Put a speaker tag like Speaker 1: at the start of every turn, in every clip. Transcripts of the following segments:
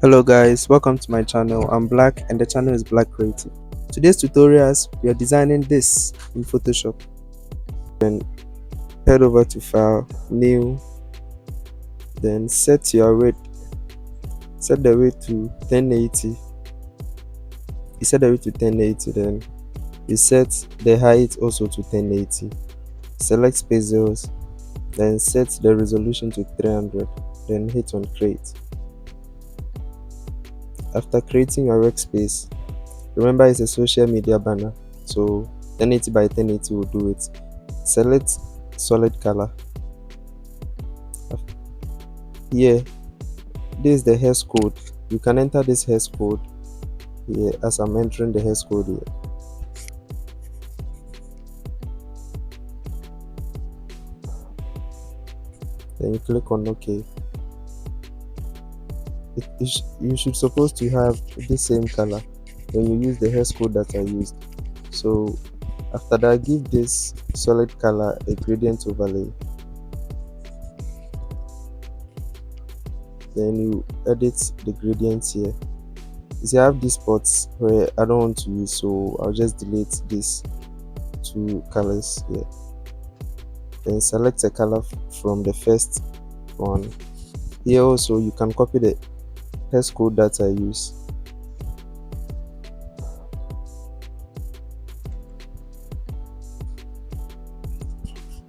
Speaker 1: Hello guys, welcome to my channel. I'm Black and the channel is Black Creative. Today's tutorials, we are designing this in Photoshop. Then head over to File, New, then set your weight. Set the weight to 1080. You set the weight to 1080, then you set the height also to 1080. Select pixels, then set the resolution to 300, then hit on Create. After creating your workspace, remember it's a social media banner, so 1080 by 1080 will do it. Select solid color. Here, this is the hex code. You can enter this hex code here as I'm entering the hex code here. Then you click on OK. You should supposed to have the same color when you use the hex code that I used. So after that, give this solid color a gradient overlay. Then you edit the gradients here. You see, I have these spots where I don't want to use, so I'll just delete these two colors here. Then select a color from the first one. Here also you can copy the hex code that I use.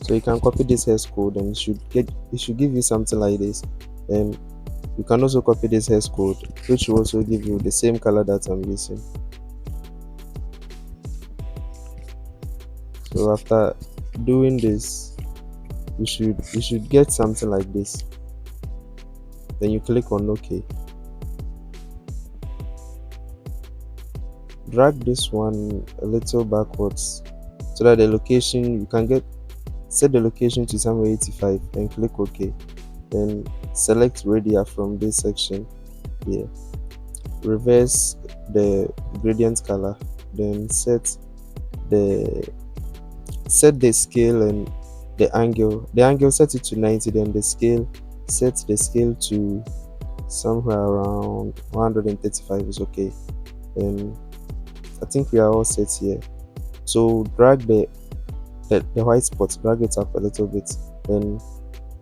Speaker 1: So you can copy this hex code and it should give you something like this. And you can also copy this hex code, which will also give you the same color that I'm using. So after doing this, you should get something like this. Then you click on OK. Drag this one a little backwards so that the location you can set the location to somewhere 85 and click OK. Then select radius from this section here. Reverse the gradient color, then set the scale and the angle. The angle, set it to 90, then the scale, set the scale to somewhere around 135 is okay. And I think we are all set here. So drag the white spot, drag it up a little bit. Then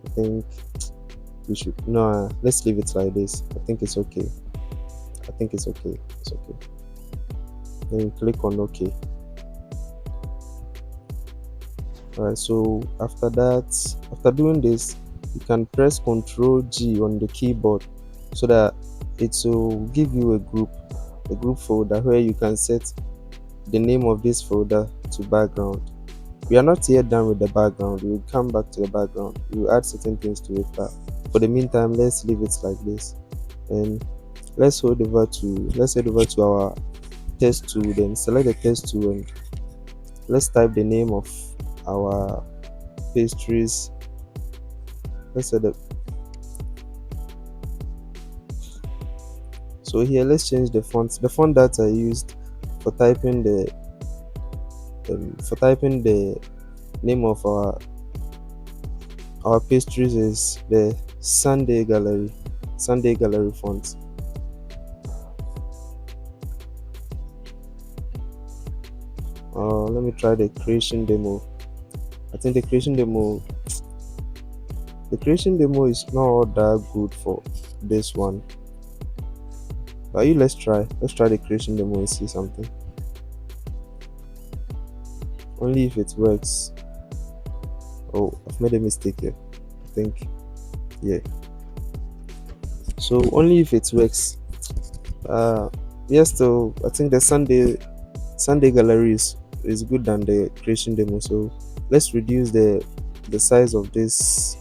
Speaker 1: I think we should let's leave it like this. I think it's okay. It's okay. Then you click on OK. Alright, so after doing this, you can press Ctrl G on the keyboard so that it will give you a group folder where you can set the name of this folder to background. We are not yet done with the background. We will come back to the background. We will add certain things to it, but for the meantime, let's leave it like this. And let's head over to our test tool. Then select the test tool and let's type the name of our pastries. Let's set up. So here, let's change the font. The font that I used for typing the name of our pastries is the Sunday Gallery font. Let me try the creation demo. I think the creation demo is not all that good for this one. But let's try the creation demo and see something. Only if it works. Oh, I've made a mistake here. I think, yeah. So only if it works. Yes, though I think the Sunday Gallery is good than the creation demo. So let's reduce the size of this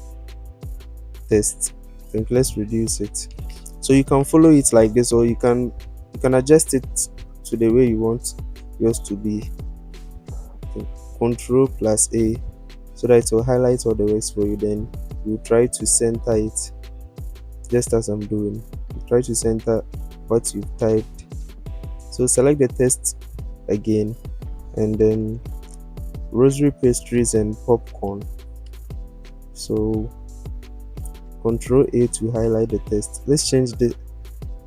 Speaker 1: test. I think let's reduce it. So you can follow it like this, or you can adjust it to the way you want yours to be. Ctrl+A so that it will highlight all the words for you. Then you try to center it just as I'm doing. You try to center what you've typed. So select the text again, and then rosary pastries and popcorn. So Ctrl A to highlight the text. Let's change the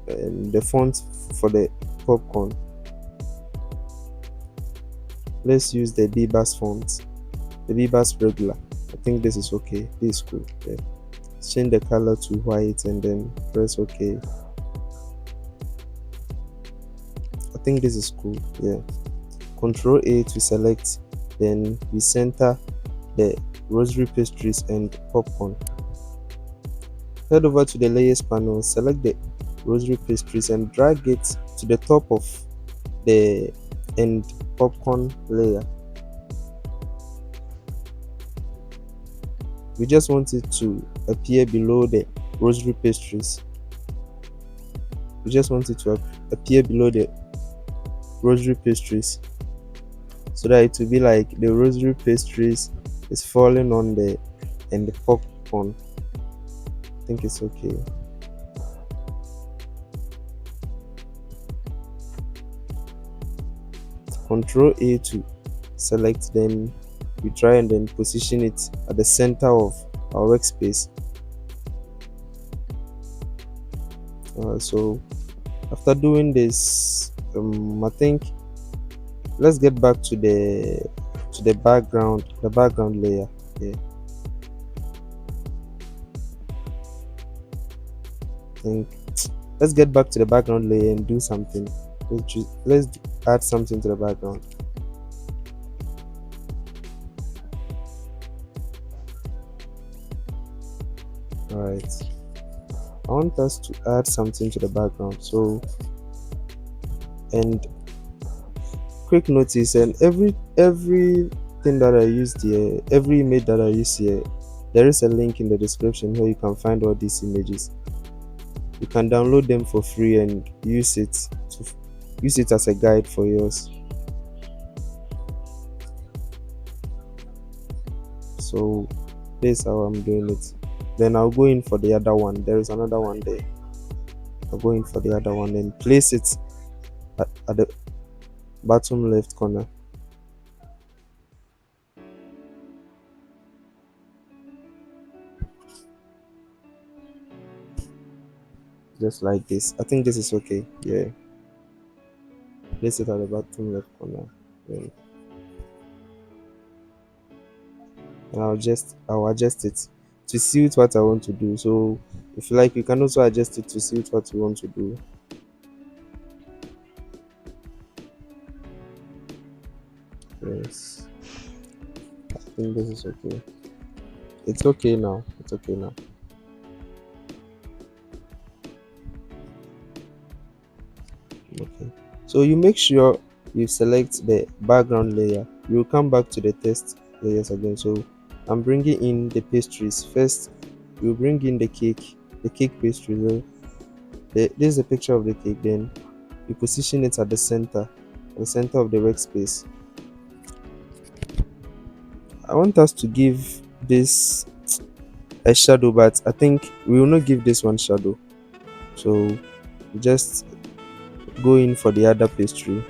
Speaker 1: the font for the popcorn. Let's use the Bebas font, the Bebas regular. I think this is okay. This is cool. Yeah. Change the color to white and then press OK. I think this is cool. Yeah. Control A to select, then we center the rosary pastries and popcorn. Head over to the layers panel, select the rosary pastries and drag it to the top of the end popcorn layer. We just want it to appear below the rosary pastries. We just want it to appear below the rosary pastries so that it will be like the rosary pastries is falling on the and the popcorn. I think it's okay. Control A to select, then we try and then position it at the center of our workspace. So after doing this, I think let's get back to the background layer. Yeah, I think let's get back to the background layer and do something. Let's add something to the background. All right, I want us to add something to the background. So, and quick notice, and everything that I used here, every image that I use here, there is a link in the description where you can find all these images. You can download them for free and use it as a guide for yours. So this is how I'm doing it. Then I'll go in for the other one. There is another one there. I'll go in for the other one and place it at the bottom left corner. Just like this. I think this is okay. Yeah. Place it at the bottom left corner. Then I'll adjust it to suit what I want to do. So if you like, you can also adjust it to suit what you want to do. Yes, I think this is okay. It's okay now. It's okay now. Okay. So you make sure you select the background layer. You'll come back to the test layers again. So I'm bringing in the pastries first. You bring in the cake pastry. So this is a picture of the cake. Then you position it at the center of the workspace. I want us to give this a shadow, but I think we will not give this one shadow. So just go in for the other pastry.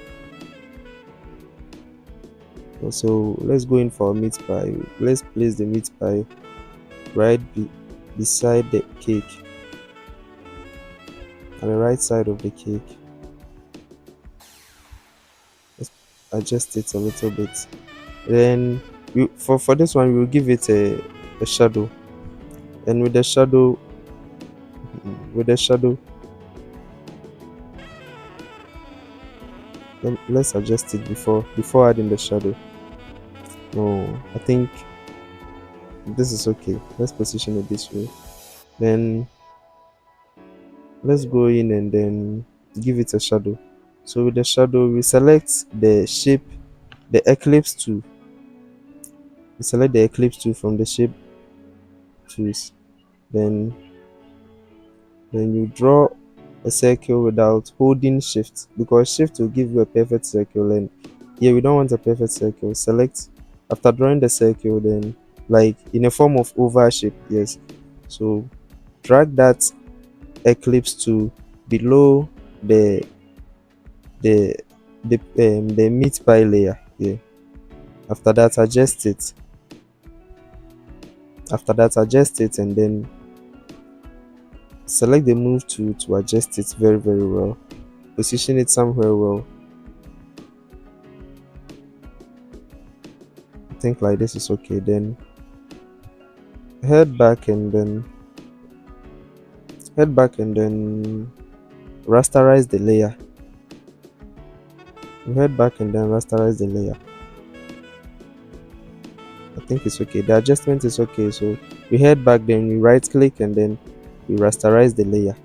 Speaker 1: So let's go in for a meat pie. Let's place the meat pie right beside the cake, on the right side of the cake. Let's adjust it a little bit. Then for this one we will give it a shadow, and with the shadow, let's adjust it before adding the shadow. No, I think this is okay. Let's position it this way. Then let's go in and then give it a shadow. So with the shadow, we select the shape, the eclipse tool. We select the eclipse tool from the shape tools. Then you draw a circle without holding shift, because shift will give you a perfect circle, and here we don't want a perfect circle. Select after drawing the circle, then like in a form of oval shape. Yes. So drag that eclipse to below the the the meat pie layer. Yeah. After that, adjust it. And then select the move tool to adjust it very very well, position it somewhere well. I think like this is okay. Then head back and then rasterize the layer. You head back and then rasterize the layer. I think it's okay. The adjustment is okay. So we head back, then we right click and then we rasterize the layer.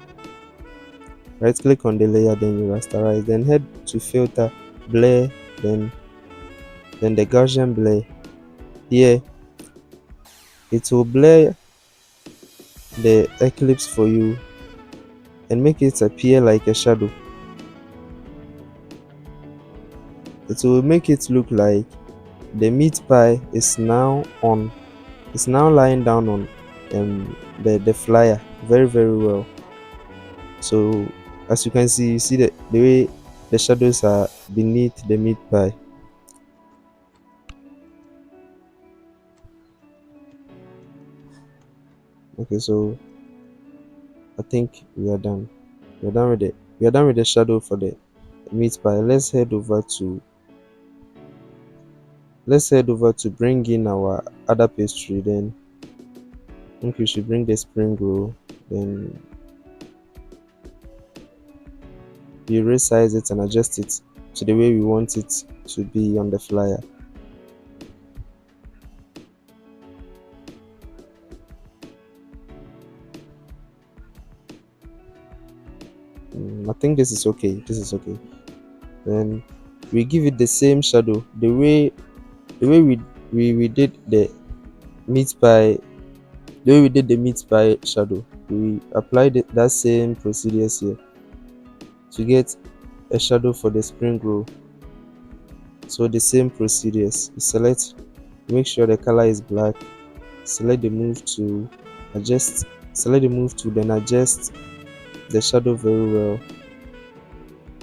Speaker 1: Right click on the layer, then you rasterize. Then head to filter, blur, then the Gaussian blur. Here it will blur the eclipse for you and make it appear like a shadow. It will make it look like the meat pie is now on, it's now lying down on the flyer very very well. So as you can see, you see the way the shadows are beneath the meat pie. Okay, so I think we are done. We are done with the shadow for the meat pie. Let's head over to bring in our other pastry. Then I think we should bring the spring roll. Then we resize it and adjust it to the way we want it to be on the flyer. I think this is okay. This is okay. Then we give it the same shadow the way we did the meat pie, the way we did the meat pie shadow. We applied that same procedures here to get a shadow for the spring roll. So the same procedures, you select, make sure the color is black, select the move to adjust, select the move to then adjust the shadow very well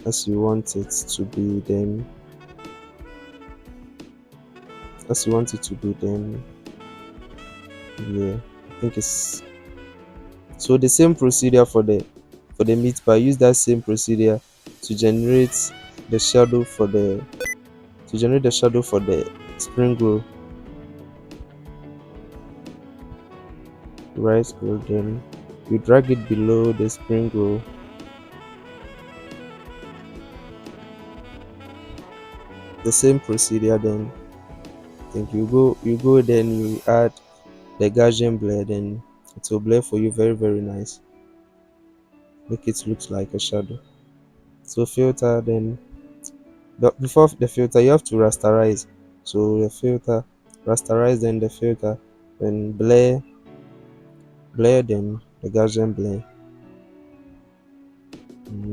Speaker 1: as you want it to be. Then as you want it to be, then yeah, I think it's so the same procedure for the meat pie. Use that same procedure to generate the shadow for the spring roll. Right click, then you drag it below the spring roll. The same procedure. Then I think you go then you add the Gaussian blur, then it will blur for you very very nice, make it look like a shadow. So filter, then but before the filter you have to rasterize. So the filter, rasterize, then the filter, then blur, then the Gaussian blur.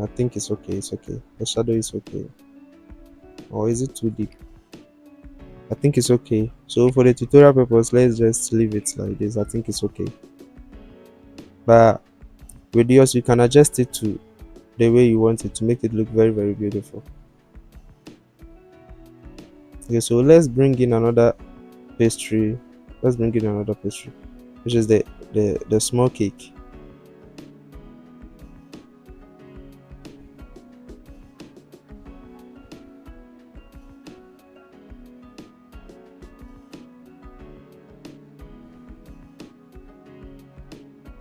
Speaker 1: I think it's okay, it's okay. The shadow is okay. Or is it too deep? I think it's okay. So for the tutorial purpose, let's just leave it like this. I think it's okay. But with yours, you can adjust it to the way you want it to make it look very very beautiful. Okay, so let's bring in another pastry. Let's bring in another pastry, which is the small cake.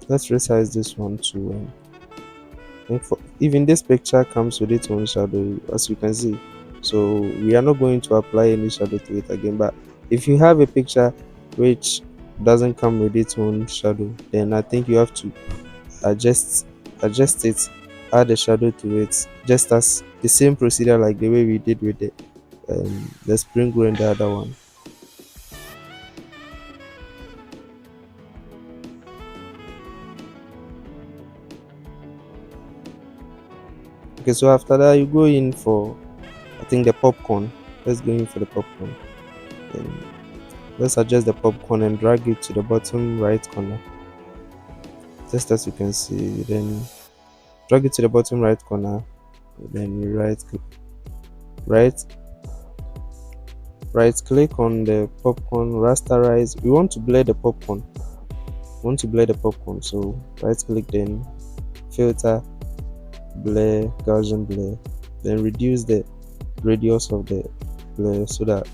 Speaker 1: Let's resize this one too. And for, even this picture comes with its own shadow, as you can see. So we are not going to apply any shadow to it again. But if you have a picture which doesn't come with its own shadow, then I think you have to adjust it, add a shadow to it, just as the same procedure like the way we did with the spring roll and the other one. Okay, so after that you go in for, I think, the popcorn. Let's go in for the popcorn. Then let's adjust the popcorn and drag it to the bottom right corner, just as you can see. Then drag it to the bottom right corner, then you right right click on the popcorn, rasterize. We want to blur the popcorn, so right click, then filter, blur, Gaussian blur, then reduce the radius of the blur so that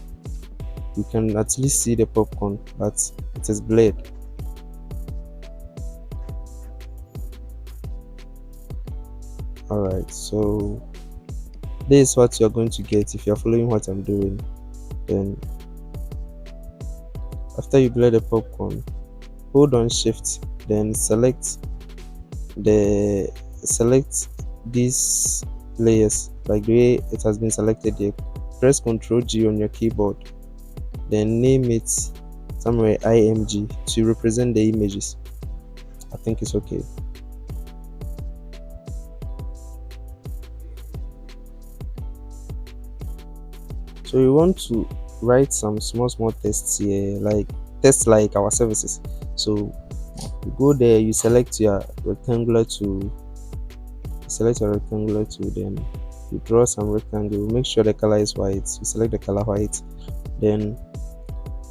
Speaker 1: you can at least see the popcorn, but it is blurred. Alright, so this is what you're going to get if you're following what I'm doing. Then after you blur the popcorn, hold on shift, then the select these layers like the way it has been selected here. Press Ctrl G on your keyboard, then name it somewhere img to represent the images. I think it's okay. So we want to write some small tests here, like tests like our services. So you go there, you select your rectangular tool, then you draw some rectangle, make sure the color is white, you select the color white. Then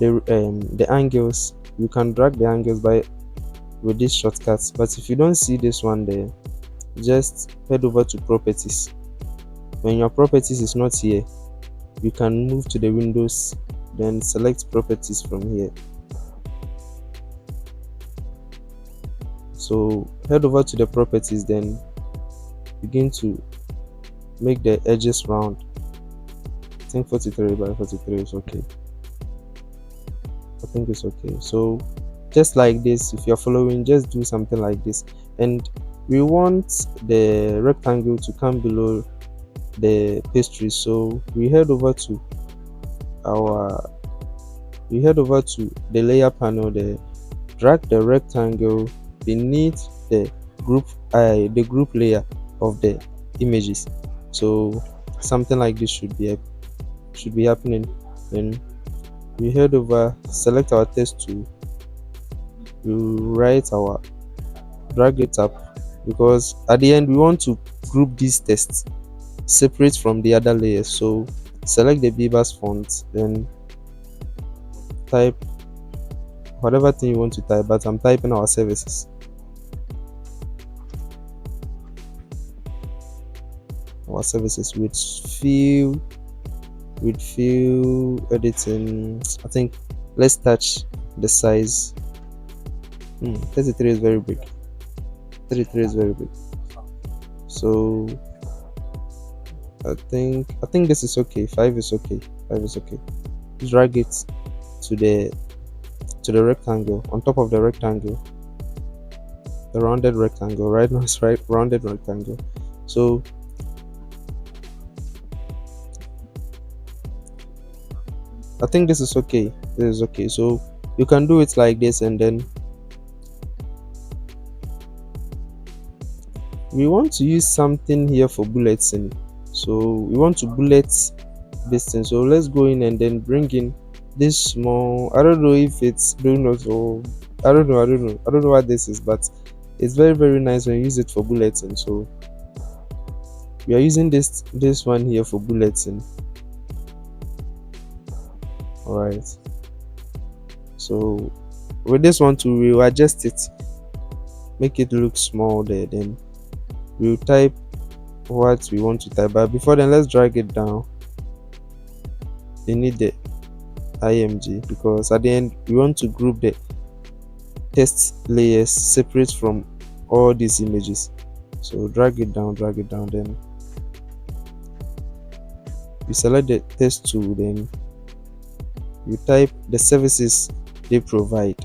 Speaker 1: the angles, you can drag the angles by with these shortcuts, but if you don't see this one there, just head over to properties. When your properties is not here, you can move to the windows, then select properties from here. So head over to the properties, then begin to make the edges round. I think 43 by 43 is okay. I think it's okay. So just like this, if you're following, just do something like this. And we want the rectangle to come below the pastry, so we head over to the layer panel there, drag the rectangle beneath the group layer of the images. So something like this should be happening. Then we head over, select our text tool, we drag it up, because at the end we want to group these tests separate from the other layers. So select the Beaver's font, then type whatever thing you want to type, but I'm typing our services. With fill editing. I think let's touch the size. 33 is very big. 33 is very big. So I think this is okay. 5 is okay. 5 is okay. Drag it to the rectangle, on top of the rectangle, the rounded rectangle. Right now it's rounded rectangle. So I think this is okay. This is okay. So you can do it like this, and then we want to use something here for bulleting. So we want to bullet this thing. So let's go in and then bring in this small, I don't know if it's donuts or I don't know what this is, but it's very nice when you use it for bulleting. So we are using this one here for bulleting. All right, so with this one too, we will adjust it, make it look small there, then we'll type what we want to type. But before then, let's drag it down. They need the img, because at the end we want to group the text layers separate from all these images. So drag it down, then you select the text tool, then you type the services they provide,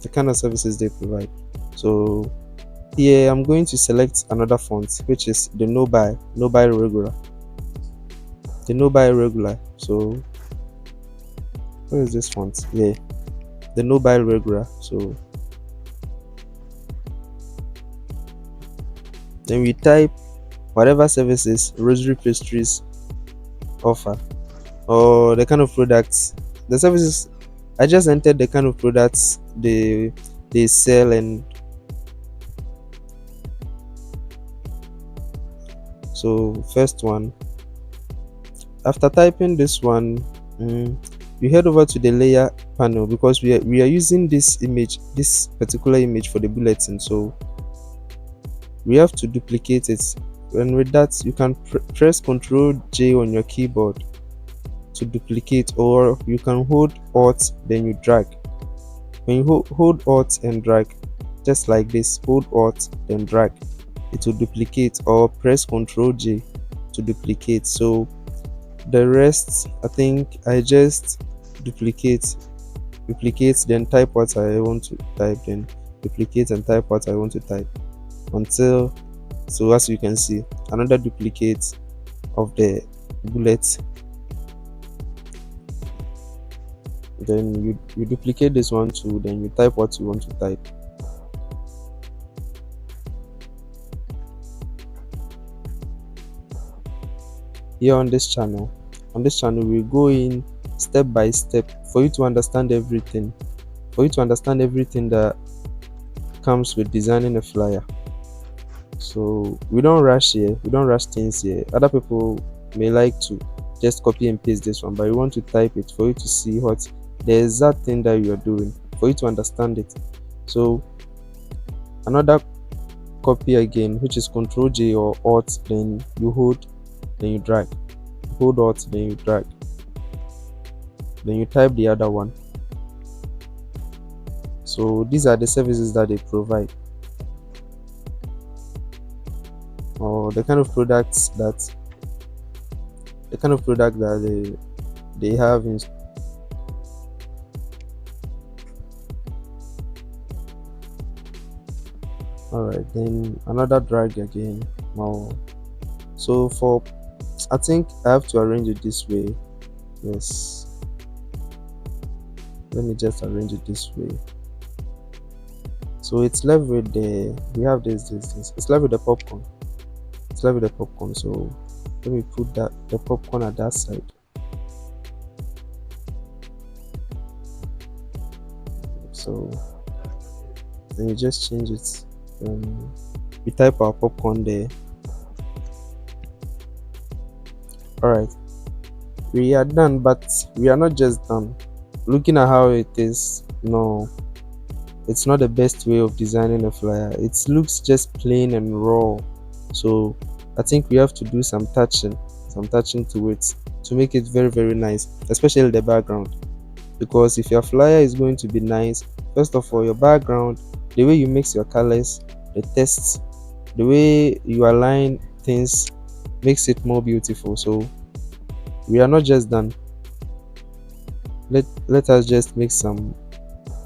Speaker 1: the kind of services they provide. So here I'm going to select another font, which is the Nobile regular. The Nobile regular. So where is this font? Yeah, the Nobile regular. So then we type whatever services Rosary Pastries offer, or the kind of products, the services. I just entered the kind of products they sell. And so first one, after typing this one, you head over to the layer panel, because we are using this particular image for the bulletin. So we have to duplicate it. And with that, you can press Ctrl J on your keyboard to duplicate, or you can hold Alt then you drag. When you hold Alt and drag, just like this, hold Alt then drag, it will duplicate, or press Ctrl J to duplicate. So the rest, I think I just duplicate, then type what I want to type, then duplicate and type what I want to type until, so as you can see, another duplicate of the bullet. Then you duplicate this one too, then you type what you want to type. Here on this channel, we go in step by step for you to understand everything, that comes with designing a flyer. So we don't rush here, we don't rush things here. Other people may like to just copy and paste this one, but you want to type it for you to see what the exact thing that you are doing, for you to understand it. So another copy again, which is Ctrl J or Alt, then you hold, then you drag, hold Alt, then you drag, then you type the other one. So these are the services that they provide, or the kind of products that they have in. All right, then another drag again. Now, so for, I think I have to arrange it this way. Yes, let me just arrange it this way. So it's left with the, we have this. It's left with the popcorn. So let me put that, the popcorn at that side. So then you just change it. We type our popcorn there. All right, we are done, but we are not just done. Looking at how it is, no, it's not the best way of designing a flyer. It looks just plain and raw. So I think we have to do some touching to it to make it very, very nice, especially the background. Because if your flyer is going to be nice, first of all, your background, the way you mix your colors, the text, the way you align things makes it more beautiful. So we are not just done. Let us just make some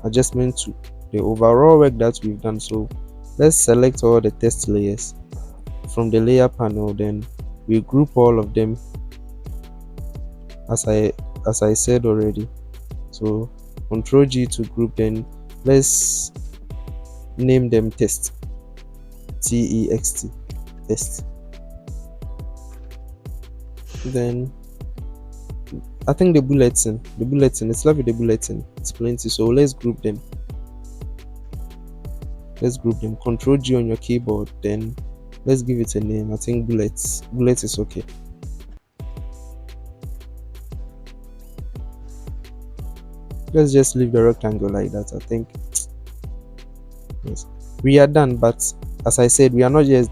Speaker 1: adjustment to the overall work that we've done. So let's select all the text layers from the layer panel, then we group all of them as I said already. So Ctrl G to group, then let's name them text, text, test. Then I think the bulletin, it's left with the bulletin, it's plenty. So let's group them. Ctrl G on your keyboard, then let's give it a name. I think bullets is okay. Let's just leave the rectangle like that. I think yes, we are done, but as I said, we are not yet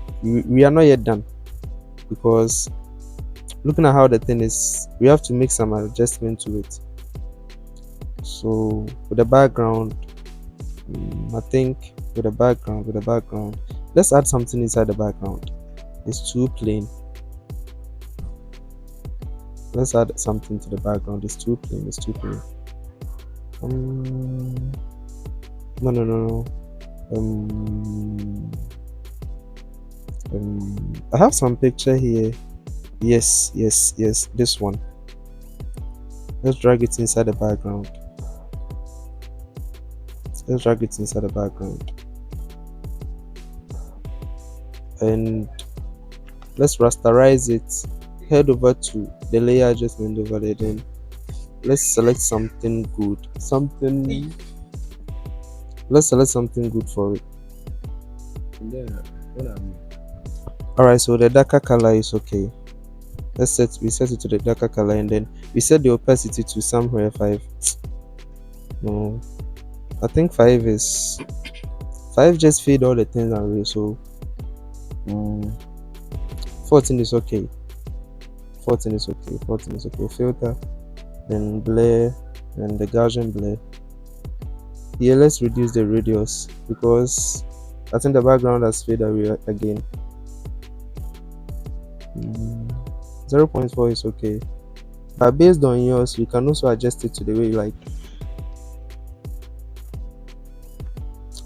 Speaker 1: done, because looking at how the thing is, we have to make some adjustment to it. So with the background, I think with the background, let's add something inside the background. It's too plain. Let's add something to the background. It's too plain. No. I have some picture here. Yes, this one. Let's drag it inside the background. And let's rasterize it. Head over to the layer adjustment over there, then let's select something good. Let's select something good for it. Alright, so the darker color is okay. We set it to the darker color, and then we set the opacity to somewhere 5. No, I think 5 just fade all the things away. So mm, 14 is okay. 14 is okay. 14 is okay. Filter, then blur, and the Gaussian blur. Here, let's reduce the radius because I think the background has faded away again. 0.4 is okay. But based on yours, you can also adjust it to the way you like.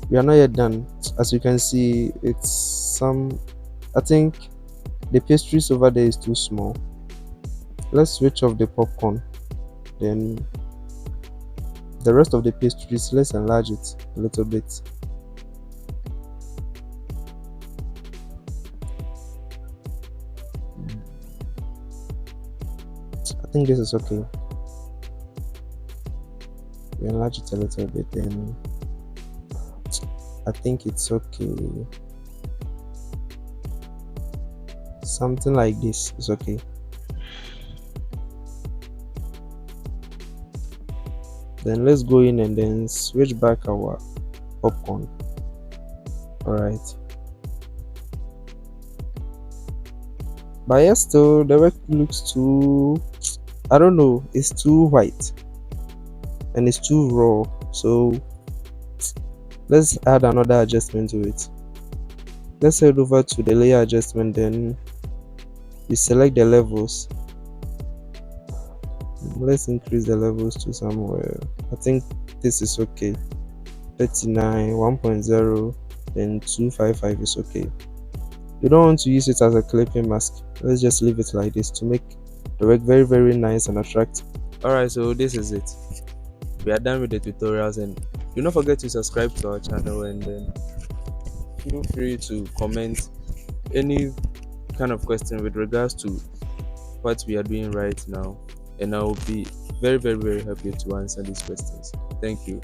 Speaker 1: We are not yet done. As you can see, it's some. I think the pastries over there is too small. Let's switch off the popcorn. Then the rest of the pastries, let's enlarge it a little bit. I think this is okay. We enlarge it a little bit, then I think it's okay. Something like this is okay. Then let's go in and then switch back our popcorn. Alright. But yes, still the work looks too, I don't know, it's too white and it's too raw. So let's add another adjustment to it. Let's head over to the layer adjustment, then you select the levels. Let's increase the levels to somewhere. I think this is okay. 39, 1.0, then 255 is okay. You don't want to use it as a clipping mask. Let's just leave it like this to make the work very, very nice and attractive. Alright, so this is it. We are done with the tutorials, and do not forget to subscribe to our channel, and then feel free to comment any kind of question with regards to what we are doing right now, and I will be very, very, very happy to answer these questions. Thank you.